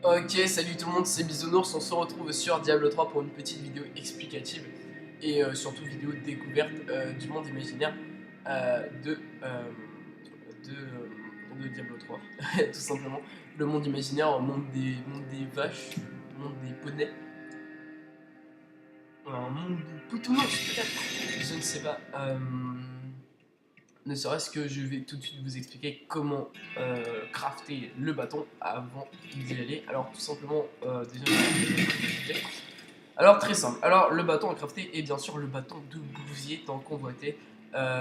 Ok, salut tout le monde, c'est Bisounours, on se retrouve sur Diablo 3 pour une petite vidéo explicative et surtout vidéo découverte du monde imaginaire euh, de, euh, de Diablo 3, tout simplement. Le monde imaginaire, monde des vaches, le monde des poneys, un monde de Poutounours peut-être, je ne sais pas. Ne serait-ce que je vais tout de suite vous expliquer comment crafter le bâton avant d'y aller. Alors tout simplement, déjà, alors très simple. Alors le bâton à crafter est bien sûr le bâton de bousier tant convoité.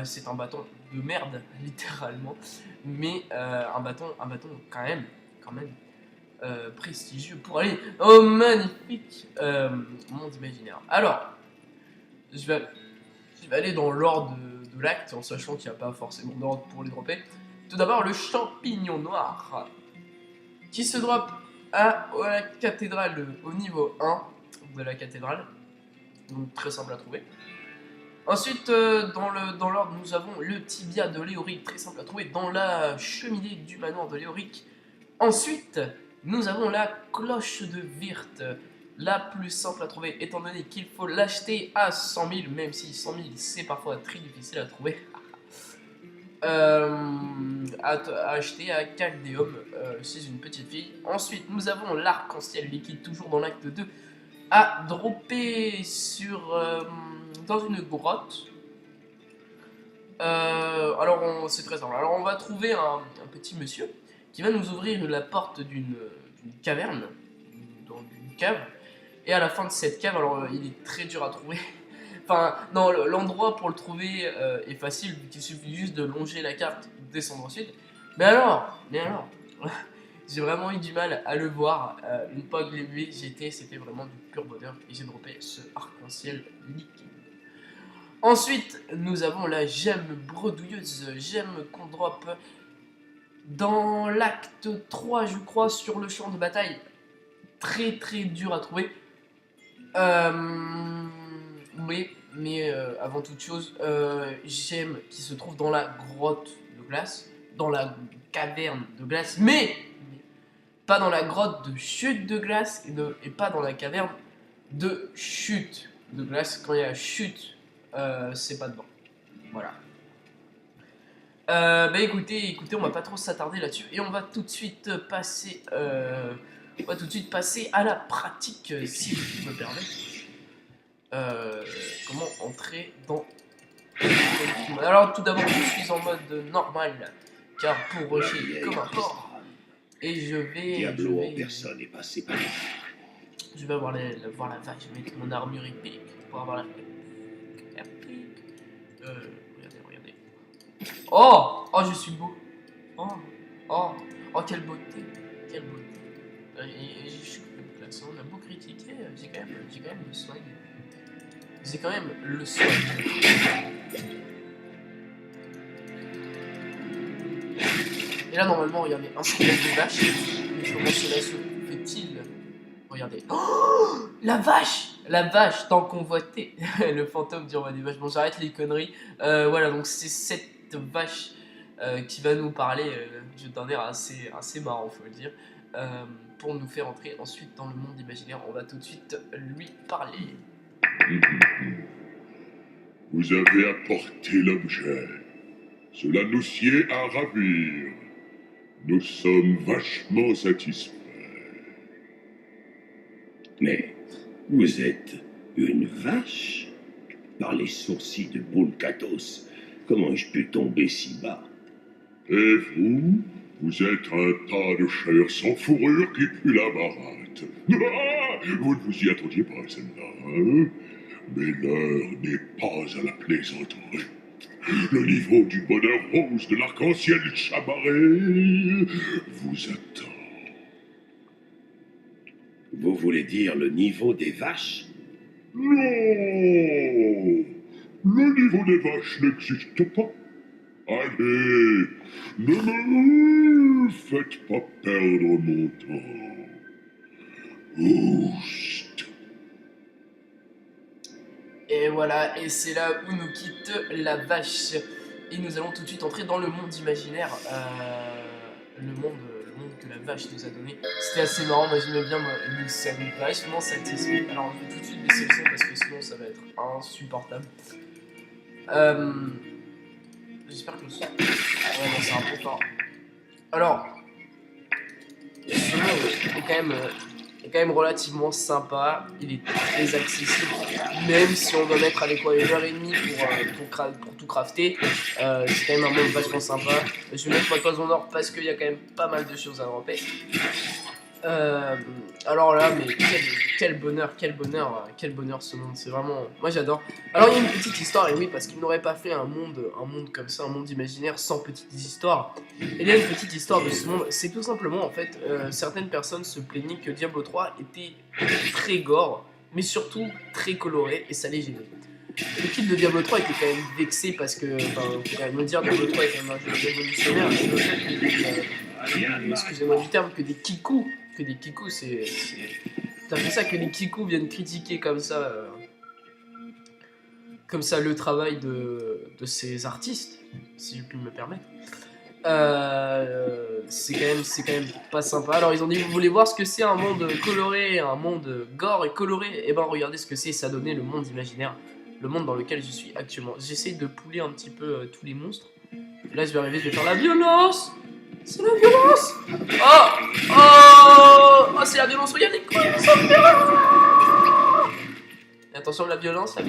C'est un bâton de merde littéralement, mais un bâton quand même prestigieux pour aller au magnifique monde imaginaire. Alors je vais, je vais aller dans l'ordre de l'acte en sachant qu'il n'y a pas forcément d'ordre pour les dropper. Tout d'abord le champignon noir qui se drop à la cathédrale au niveau 1 de la cathédrale. Donc très simple à trouver. Ensuite, dans l'ordre, nous avons le tibia de Léoric, très simple à trouver dans la cheminée du manoir de Léoric. Ensuite, nous avons la cloche de Wirth, la plus simple à trouver, étant donné qu'il faut l'acheter à 100 000, même si 100 000 c'est parfois très difficile à trouver. À acheter à Caldéum, c'est une petite fille. Ensuite, nous avons l'arc-en-ciel liquide, toujours dans l'acte 2, à dropper dans une grotte. Alors, c'est très simple. Alors, on va trouver un petit monsieur qui va nous ouvrir la porte d'une caverne, dans une cave. Et à la fin de cette cave, alors il est très dur à trouver. Enfin, non, l'endroit pour le trouver est facile, vu qu'il suffit juste de longer la carte, descendre ensuite. Mais alors, j'ai vraiment eu du mal à le voir. Une fois que je l'ai vu, c'était vraiment du pur bonheur. Et j'ai droppé ce arc-en-ciel liquide. Ensuite, nous avons la gemme bredouilleuse, gemme qu'on drop dans l'acte 3, je crois, sur le champ de bataille. Très très dur à trouver. Oui, mais avant toute chose, gemme qui se trouve dans la grotte de glace, dans la caverne de glace, mais pas dans la grotte de chute de glace et pas dans la caverne de chute de glace. Quand il y a chute, c'est pas dedans. Voilà. Bah écoutez, on va pas trop s'attarder là-dessus et on va tout de suite passer à la pratique, si je me permets. Comment entrer dans. Alors tout d'abord, je suis en mode normal, car pour rusher comme un porc, et Diablo en personne est passé par là. je vais voir la vache, je vais mettre mon armure épique pour avoir la regardez. Oh, je suis beau. Oh, oh, oh, quelle beauté, quelle beauté. Je suis quand même classe, on a beau critiquer, j'ai quand même le swag. J'ai quand même le swag. Et là, normalement, regardez, un squelette de vache. Mais comment cela se fait-il? Regardez. Oh, la vache! La vache tant convoitée. Le fantôme du roi des vaches. Bon, j'arrête les conneries. Voilà, donc c'est cette vache qui va nous parler d'un air assez marrant, faut le dire. Pour nous faire entrer ensuite dans le monde imaginaire. On va tout de suite lui parler. Vous avez apporté l'objet. Cela nous sied à ravir. Nous sommes vachement satisfaits. Mais vous êtes une vache? Par les sourcils de Boulkatos, comment ai-je pu tomber si bas? Et vous, vous êtes un tas de chair sans fourrure qui pue la baratte. Ah, vous ne vous y attendiez pas, celle-là, hein? Mais l'heure n'est pas à la plaisanterie. Le niveau du bonheur rose de l'arc-en-ciel chamarré vous attend. Vous voulez dire le niveau des vaches? Non! Le niveau des vaches n'existe pas. Allez, ne me faites pas perdre mon temps. Oust! Et voilà, et c'est là où nous quitte la vache. Et nous allons tout de suite entrer dans le monde imaginaire. Le monde que la vache nous a donné. C'était assez marrant, moi j'aimais bien, donc ça me vachement satisfait. Alors je vais tout de suite baisser le son parce que sinon ça va être insupportable. J'espère que le son... Ouais non, c'est un peu fort. Alors, ce monde est quand même relativement sympa, il est très accessible, même si on doit mettre avec quoi 1h30 pour tout crafter, c'est quand même un monde vachement sympa. Je vais mettre ma toison d'or parce qu'il y a quand même pas mal de choses à dropper. Alors là, mais quel bonheur ce monde, c'est vraiment... Moi j'adore. Alors il y a une petite histoire, et oui, parce qu'il n'aurait pas fait un monde comme ça, un monde imaginaire sans petites histoires. Et il y a une petite histoire de ce monde, c'est tout simplement en fait, certaines personnes se plaignaient que Diablo 3 était très gore, mais surtout très coloré, et ça les gênait. L'équipe de Diablo 3 était quand même vexée parce que, enfin, faut quand même le dire, Diablo 3 est quand même un jeu révolutionnaire, et le fait que excusez-moi du terme, que des kikus, c'est tout à fait ça, que les kikus viennent critiquer comme ça le travail de ces artistes, si je puis me permettre. C'est quand même pas sympa. Alors ils ont dit, vous voulez voir ce que c'est un monde coloré, un monde gore et coloré? Et ben regardez ce que c'est, ça donnait le monde imaginaire, le monde dans lequel je suis actuellement. J'essaie de pouler un petit peu tous les monstres. Et là je vais arriver, je vais faire la violence. C'est la violence. Oh, c'est la violence, regardez quoi, ça me fait rire. Et attention, la violence. Ah,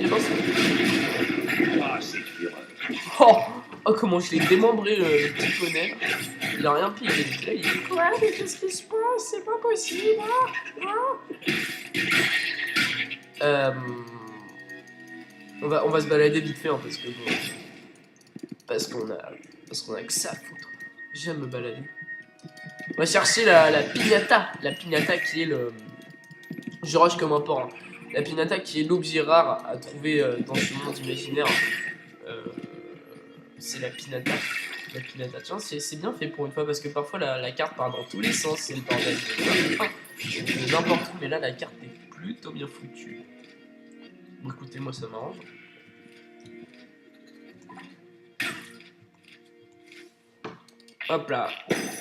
c'est fureur. Oh, comment je l'ai démembré le petit poney. Il a rien pris, il est là, il dit quoi, mais qu'est-ce qui se passe, c'est pas possible. On va se balader vite fait, hein, parce qu'on a que ça à foutre. J'aime me balader. On va chercher la piñata. La piñata qui est le... Je rush comme un porc. Hein. La piñata qui est l'objet rare à trouver dans ce monde imaginaire. C'est la piñata. La piñata. Tiens, c'est bien fait pour une fois parce que parfois la carte part dans tous les sens. C'est le bordel. N'importe où, mais là la carte est plutôt bien foutue. Bon, écoutez, moi ça m'arrange. Hop là.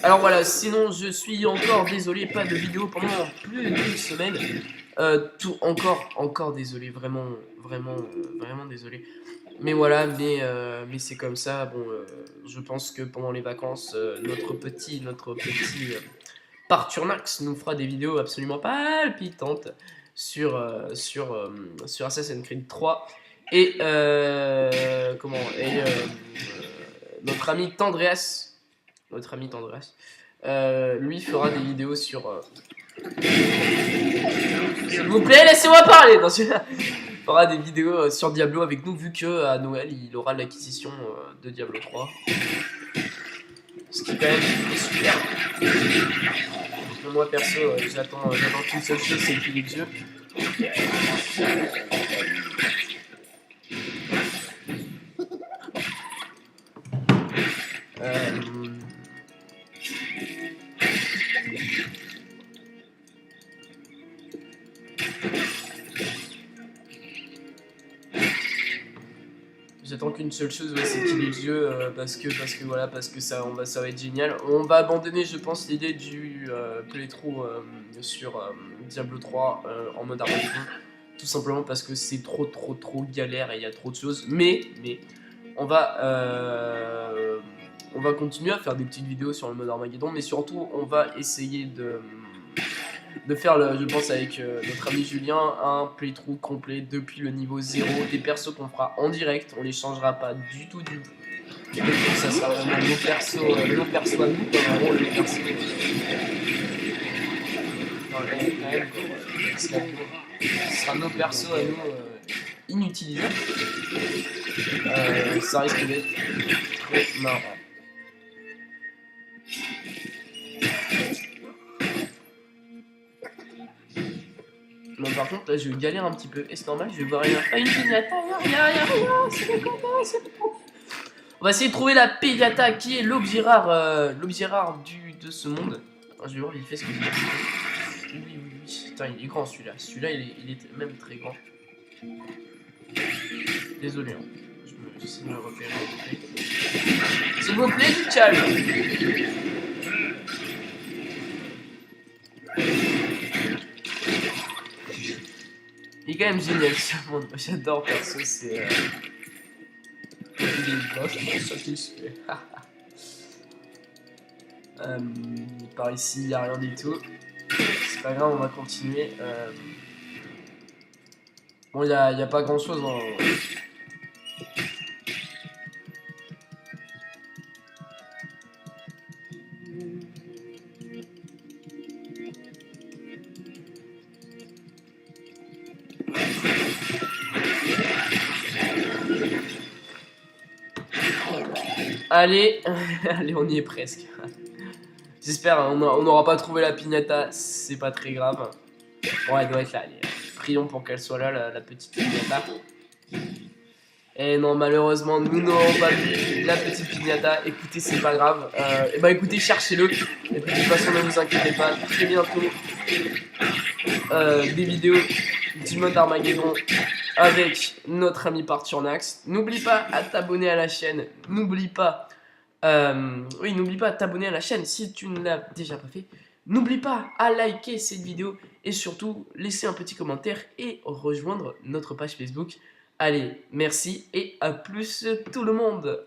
Alors voilà, sinon je suis encore désolé, pas de vidéo pendant plus d'une semaine. Encore désolé, vraiment désolé. Mais voilà, mais c'est comme ça. Bon, je pense que pendant les vacances, notre petit Parturnax nous fera des vidéos absolument palpitantes sur Assassin's Creed 3 et notre ami Tandreas. Lui fera des vidéos sur... S'il vous plaît, laissez-moi parler. Il fera des vidéos sur Diablo avec nous, vu que à Noël, il aura l'acquisition de Diablo 3. Ce qui est quand même super. Moi, perso, j'attends qu'une seule chose, c'est qu'il ait Dieu. J'attends qu'une seule chose, ouais, c'est qu'il ait Dieu, parce que ça va être génial. On va abandonner, je pense, l'idée du playthrough sur Diablo 3 en mode Armageddon, tout simplement parce que c'est trop galère et il y a trop de choses. Mais on va continuer à faire des petites vidéos sur le mode Armageddon, mais surtout on va essayer de faire, je pense avec notre ami Julien, un playthrough complet depuis le niveau 0, des persos qu'on fera en direct, on les changera pas du tout. Ça sera vraiment nos persos à nous, pas vraiment les persos. Ce sera nos persos à nous inutilisables. Ça risque d'être très marrant. Bon, par contre, là, je galère un petit peu. Et c'est normal, je vais voir rien. Ah, une piñata, rien, c'est pas comme ça, c'est pas. On va essayer de trouver la piñata qui est l'objet rare de ce monde. Alors, je vais voir vite fait ce que c'est. Oui. Putain, il est grand celui-là. Celui-là, il est même très grand. Désolé, hein. J'essaie de me repérer. S'il vous plaît, du calme. Il est quand même génial ce monde. J'adore perso, c'est. Il est vachement satisfait. Par ici, il n'y a rien du tout. C'est pas grave, on va continuer. Bon, il n'y a pas grand chose. Hein. Allez, allez, on y est presque. J'espère, hein, on n'aura pas trouvé la piñata, c'est pas très grave. Bon, elle doit être là, allez. Prions pour qu'elle soit là, la petite piñata. Et non, malheureusement, nous n'aurons pas vu la petite piñata. Écoutez, c'est pas grave. Et bah écoutez, cherchez-le. Et puis de toute façon, ne vous inquiétez pas, très bientôt, des vidéos du mode Armageddon avec notre ami Parturnax. N'oublie pas à t'abonner à la chaîne. N'oublie pas, n'oublie pas à t'abonner à la chaîne si tu ne l'as déjà pas fait. N'oublie pas à liker cette vidéo et surtout laisser un petit commentaire et rejoindre notre page Facebook. Allez, merci et à plus tout le monde.